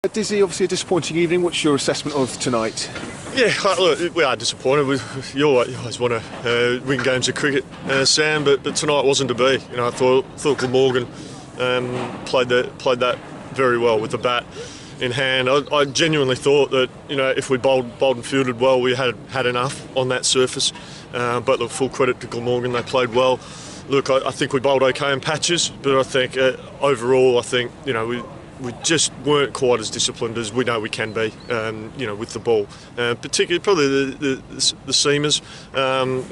Dizzy, obviously a disappointing evening. What's your assessment of tonight? Yeah, look, we are disappointed. You always want to win games of cricket, Sam, but tonight wasn't to be. You know, I thought Glamorgan played that very well with the bat in hand. I genuinely thought that, you know, if we bowled and fielded well, we had enough on that surface. But look, full credit to Glamorgan, they played well. Look, I think we bowled okay in patches, but I think overall, you know, we just weren't quite as disciplined as we know we can be, you know, with the ball. Particularly probably the seamers.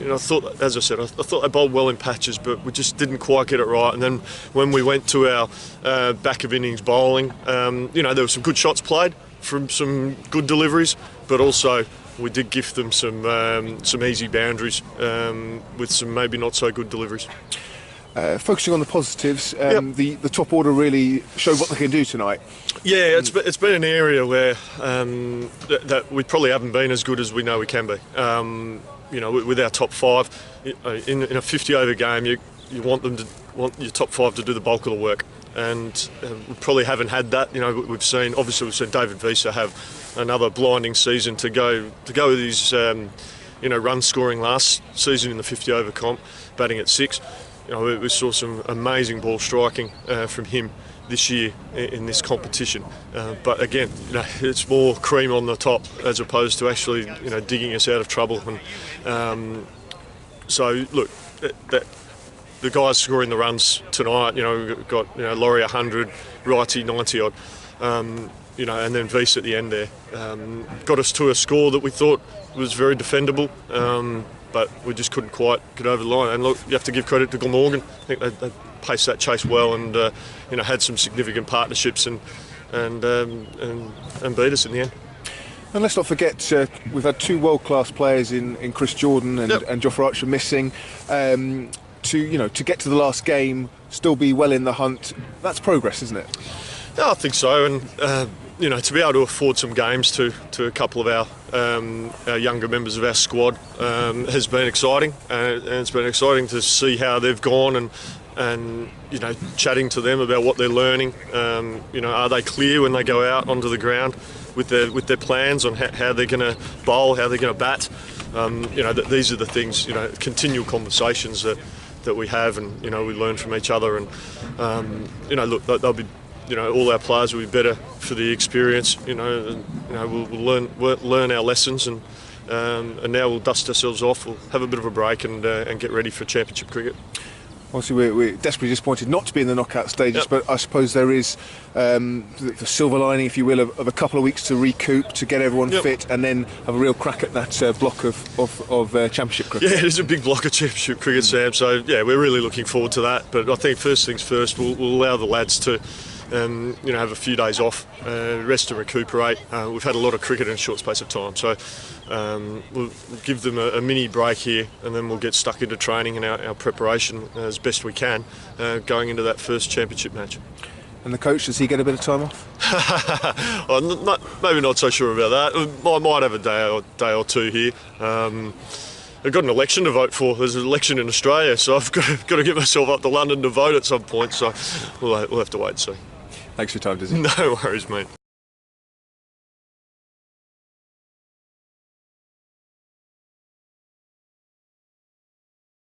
You know, I thought, as I said, I thought they bowled well in patches, but we just didn't quite get it right. And then when we went to our back of innings bowling, you know, there were some good shots played from some good deliveries, but also we did gift them some easy boundaries with some maybe not so good deliveries. Focusing on the positives, the top order really showed what they can do tonight. Yeah, it's been an area where that we probably haven't been as good as we know we can be. You know, with our top five in a 50-over game, you want your top five to do the bulk of the work, and we probably haven't had that. You know, we've seen David Visa have another blinding season to go with his you know, run scoring last season in the 50-over comp, batting at 6. You know, we saw some amazing ball striking from him this year in this competition. But again, you know, it's more cream on the top as opposed to actually, you know, digging us out of trouble. And so, look, the guys scoring the runs tonight, you know, we've got, you know, Laurie 100, Wrighty 90 odd, you know, and then Vise at the end there. Got us to a score that we thought was very defendable. But we just couldn't quite get over the line. And look, you have to give credit to Glamorgan. I think they paced that chase well, and you know, had some significant partnerships and beat us in the end. And let's not forget, we've had two world-class players in Chris Jordan and Jofra Archer missing. To get to the last game, still be well in the hunt. That's progress, isn't it? Yeah, I think so. And you know, to be able to afford some games to a couple of our younger members of our squad has been exciting, and it's been exciting to see how they've gone and you know, chatting to them about what they're learning. You know, are they clear when they go out onto the ground with their plans on how they're going to bowl, how they're going to bat? You know, these are the things, you know, continual conversations that we have, and you know, we learn from each other, and you know, look, they'll be. You know, all our players will be better for the experience. You know, and, you know, we'll learn our lessons, and now we'll dust ourselves off. We'll have a bit of a break and get ready for championship cricket. Obviously, we're desperately disappointed not to be in the knockout stages, but I suppose there is the silver lining, if you will, of a couple of weeks to recoup, to get everyone fit, and then have a real crack at that block of championship cricket. Yeah, there's a big block of championship cricket, Sam. So yeah, we're really looking forward to that. But I think first things first, we'll allow the lads to. You know, have a few days off, rest and recuperate. We've had a lot of cricket in a short space of time, so we'll give them a mini break here, and then we'll get stuck into training and our preparation as best we can going into that first championship match. And the coach, does he get a bit of time off? Maybe not so sure about that. I might have a day or two here. I've got an election to vote for. There's an election in Australia, so I've got to get myself up to London to vote at some point. So we'll have to wait and see. Thanks for your time, Dizzy. No worries, mate.